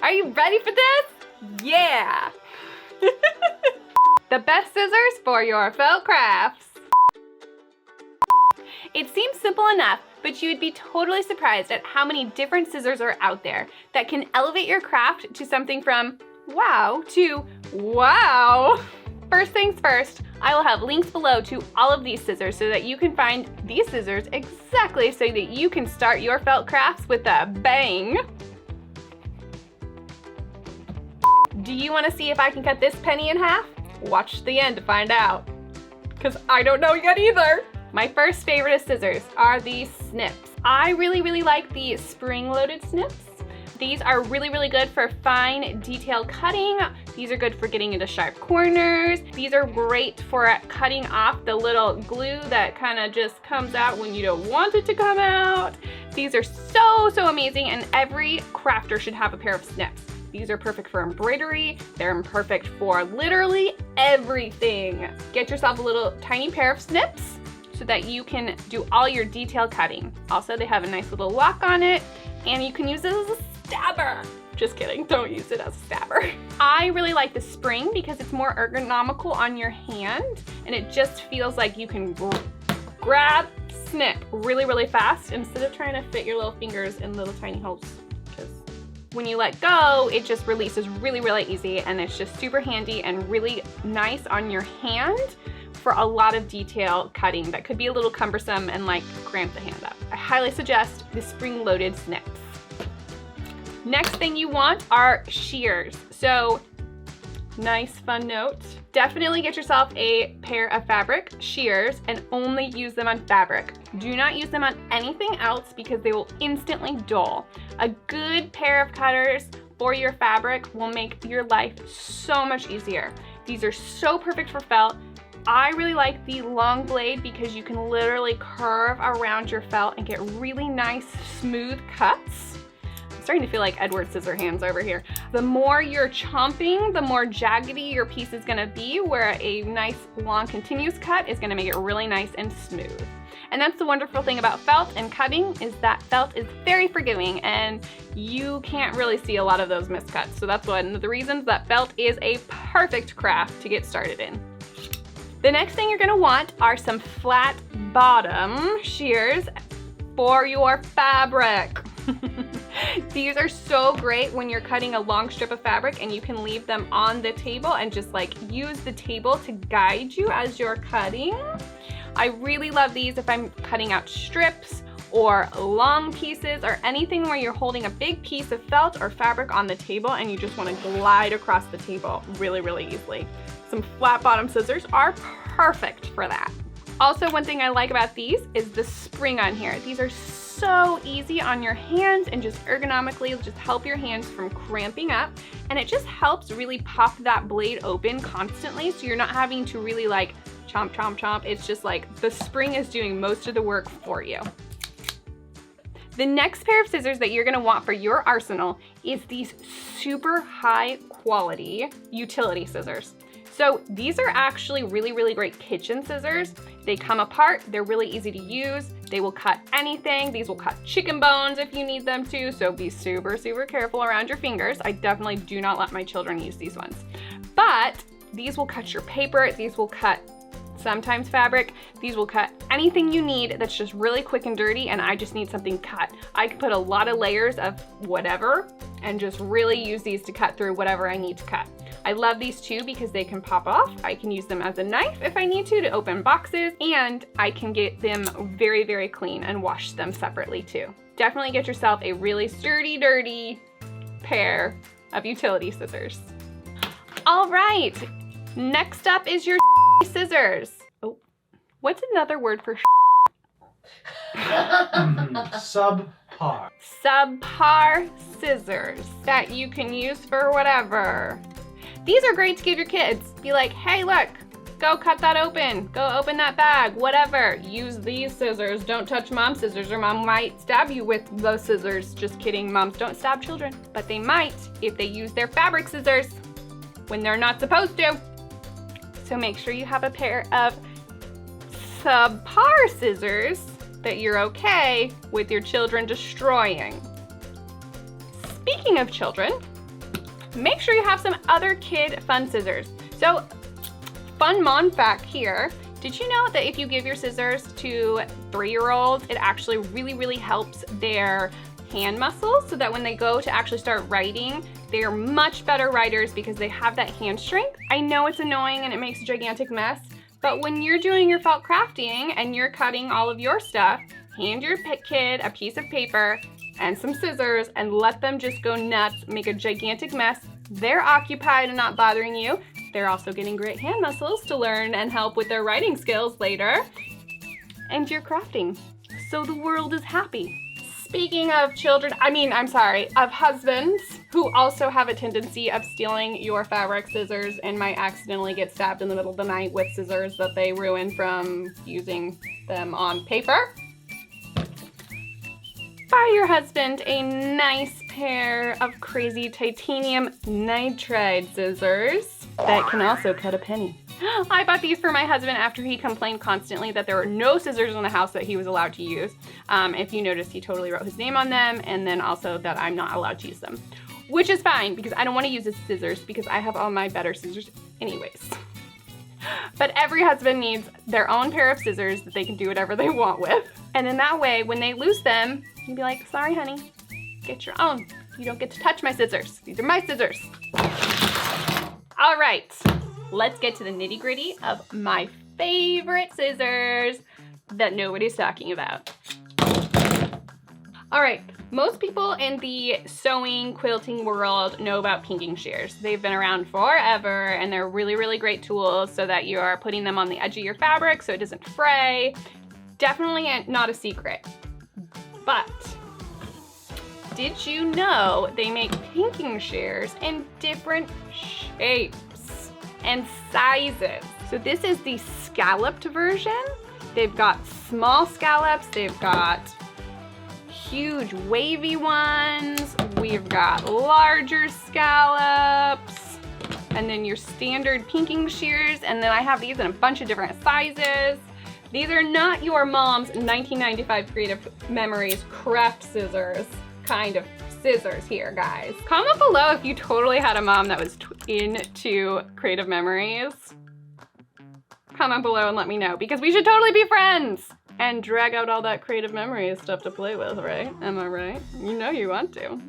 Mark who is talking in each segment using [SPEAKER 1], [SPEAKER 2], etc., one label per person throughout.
[SPEAKER 1] Are you ready for this? Yeah! The best scissors for your felt crafts. It seems simple enough, but you would be totally surprised at how many different scissors are out there that can elevate your craft to something from wow to wow. First things first, I will have links below to all of these scissors so that you can find these scissors exactly so that you can start your felt crafts with a bang. Do you want to see if I can cut this penny in half? Watch to the end to find out, because I don't know yet either. My first favorite of scissors are the Snips. I really like the spring-loaded Snips. These are really good for fine detail cutting. These are good for getting into sharp corners. These are great for cutting off the little glue that kind of just comes out when you don't want it to come out. These are so amazing, and every crafter should have a pair of Snips. These are perfect for embroidery. They're perfect for literally everything. Get yourself a little tiny pair of Snips so that you can do all your detail cutting. Also, they have a nice little lock on it, and you can use it as a stabber. Just kidding, don't use it as a stabber. I really like the spring because it's more ergonomical on your hand, and it just feels like you can grab, snip really fast instead of trying to fit your little fingers in little tiny holes. When you let go, it just releases really easy, and it's just super handy and really nice on your hand for a lot of detail cutting that could be a little cumbersome and like cramp the hand up. I highly suggest the spring-loaded Snips. Next thing you want are shears. So, nice fun note. Definitely get yourself a pair of fabric shears and only use them on fabric. Do not use them on anything else because they will instantly dull. A good pair of cutters for your fabric will make your life so much easier. These are so perfect for felt. I really like the long blade because you can literally curve around your felt and get really nice smooth cuts. Starting to feel like Edward Scissorhands over here. The more you're chomping, the more jaggedy your piece is gonna be, where a nice long continuous cut is gonna make it really nice and smooth. And that's the wonderful thing about felt and cutting, is that felt is very forgiving and you can't really see a lot of those miscuts. So that's one of the reasons that felt is a perfect craft to get started in. The next thing you're gonna want are some flat bottom shears for your fabric. These are so great when you're cutting a long strip of fabric and you can leave them on the table and just like use the table to guide you as you're cutting. I really love these if I'm cutting out strips or long pieces or anything where you're holding a big piece of felt or fabric on the table and you just want to glide across the table really easily. Some flat bottom scissors are perfect for that. Also, one thing I like about these is the spring on here. These are so easy on your hands and just ergonomically just help your hands from cramping up, and it just helps really pop that blade open constantly so you're not having to really like chomp. It's just like the spring is doing most of the work for you. The next pair of scissors that you're gonna want for your arsenal is these super high quality utility scissors. So these are actually really great kitchen scissors. They come apart, they're really easy to use. They will cut anything. These will cut chicken bones if you need them to, so be super careful around your fingers. I definitely do not let my children use these ones. But these will cut your paper, these will cut sometimes fabric, these will cut anything you need that's just really quick and dirty and I just need something cut. I can put a lot of layers of whatever and just really use these to cut through whatever I need to cut. I love these too because they can pop off. I can use them as a knife if I need to open boxes, and I can get them very clean and wash them separately too. Definitely get yourself a really sturdy, dirty pair of utility scissors. All right, next up is your scissors. Oh, what's another word for
[SPEAKER 2] Subpar.
[SPEAKER 1] Subpar scissors that you can use for whatever. These are great to give your kids. Be like, hey, look, go cut that open. Go open that bag, whatever. Use these scissors. Don't touch mom's scissors or mom might stab you with those scissors. Just kidding, moms don't stab children. But they might if they use their fabric scissors when they're not supposed to. So make sure you have a pair of subpar scissors that you're okay with your children destroying. Speaking of children, make sure you have some other kid fun scissors. So, fun mom fact here. Did you know that if you give your scissors to 3-year-olds, it actually really helps their hand muscles so that when they go to actually start writing, they are much better writers because they have that hand strength. I know it's annoying and it makes a gigantic mess, but when you're doing your felt crafting and you're cutting all of your stuff, hand your kid a piece of paper and some scissors and let them just go nuts, make a gigantic mess. They're occupied and not bothering you. They're also getting great hand muscles to learn and help with their writing skills later. And you're crafting, so the world is happy. Speaking of children, of husbands who also have a tendency of stealing your fabric scissors and might accidentally get stabbed in the middle of the night with scissors that they ruin from using them on paper. Buy your husband a nice pair of crazy titanium nitride scissors that can also cut a penny. I bought these for my husband after he complained constantly that there were no scissors in the house that he was allowed to use. If you notice, he totally wrote his name on them, and then also that I'm not allowed to use them, which is fine because I don't want to use his scissors because I have all my better scissors anyways. But every husband needs their own pair of scissors that they can do whatever they want with. And in that way, when they lose them, you'd be like, sorry, honey, get your own. You don't get to touch my scissors. These are my scissors. All right, let's get to the nitty gritty of my favorite scissors that nobody's talking about. All right, most people in the sewing, quilting world know about pinking shears. They've been around forever and they're really great tools so that you are putting them on the edge of your fabric so it doesn't fray. Definitely not a secret. But did you know they make pinking shears in different shapes and sizes? So this is the scalloped version. They've got small scallops, they've got huge wavy ones, we've got larger scallops, and then your standard pinking shears, and then I have these in a bunch of different sizes. These are not your mom's 1995 Creative Memories craft scissors kind of scissors here, guys. Comment below if you totally had a mom that was into Creative Memories. Comment below and let me know because we should totally be friends and drag out all that Creative Memories stuff to play with, right? Am I right? You know you want to.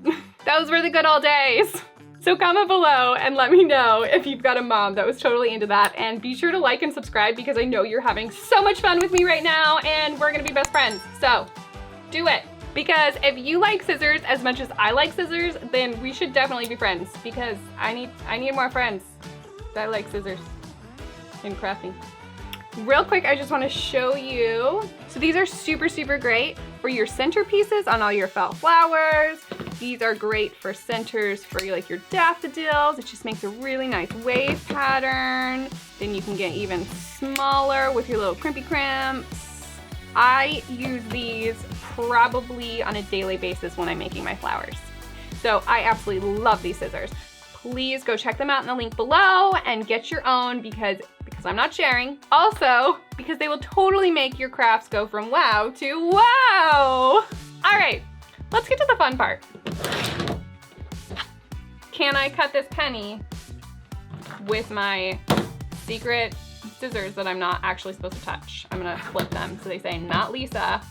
[SPEAKER 1] Those were the good old days. So comment below and let me know if you've got a mom that was totally into that, and be sure to like and subscribe because I know you're having so much fun with me right now and we're gonna be best friends. So do it. Because if you like scissors as much as I like scissors, then we should definitely be friends because I need more friends that like scissors and crafting. Real quick, I just want to show you. So these are super great for your centerpieces on all your felt flowers. These are great for centers for like your daffodils. It just makes a really nice wave pattern. Then you can get even smaller with your little crimpy crimps. I use these probably on a daily basis when I'm making my flowers. So I absolutely love these scissors. Please go check them out in the link below and get your own because I'm not sharing. Also, because they will totally make your crafts go from wow to wow. All right, let's get to the fun part. Can I cut this penny with my secret scissors that I'm not actually supposed to touch? I'm gonna flip them so they say, not Lisa,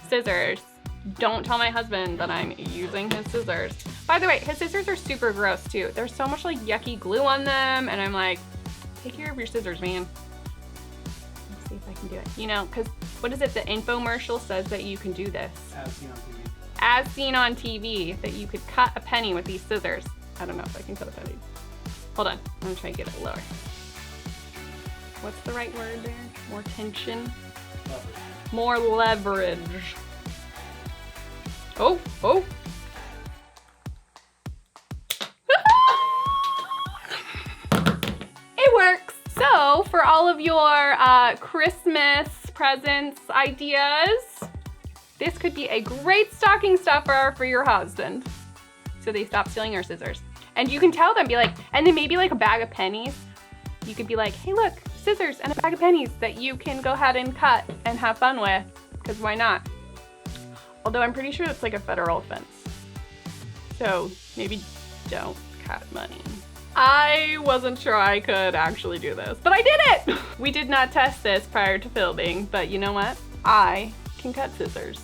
[SPEAKER 1] scissors. Don't tell my husband that I'm using his scissors. By the way, his scissors are super gross too. There's so much like yucky glue on them and I'm like, take care of your scissors, man. Let's see if I can do it. You know, because what is it? The infomercial says that you can do this.
[SPEAKER 2] As seen on TV.
[SPEAKER 1] As seen on TV, that you could cut a penny with these scissors. I don't know if I can cut a penny. Hold on, I'm gonna try to get it lower. What's the right word there? More tension?
[SPEAKER 2] Leverage.
[SPEAKER 1] More leverage. Oh. It works. So for all of your Christmas presents ideas, this could be a great stocking stuffer for your husband. So they stop stealing your scissors. And you can tell them, be like, and then maybe like a bag of pennies. You could be like, hey look, scissors and a bag of pennies that you can go ahead and cut and have fun with, because why not? Although I'm pretty sure it's like a federal offense. So maybe don't cut money. I wasn't sure I could actually do this, but I did it! We did not test this prior to filming, but you know what? I can cut scissors.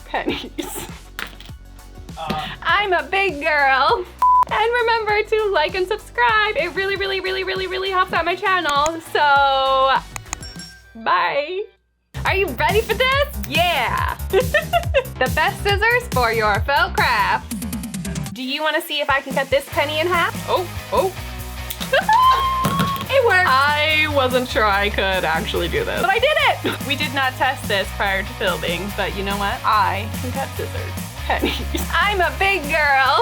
[SPEAKER 1] Pennies. I'm a big girl. And remember to like and subscribe. It really, really, really, really, really helps out my channel. So, bye. Are you ready for this? Yeah. The best scissors for your felt crafts. Do you want to see if I can cut this penny in half? Oh. It worked. I wasn't sure I could actually do this, but I did it. We did not test this prior to filming, but you know what? I can cut scissors. Pennies. I'm a big girl.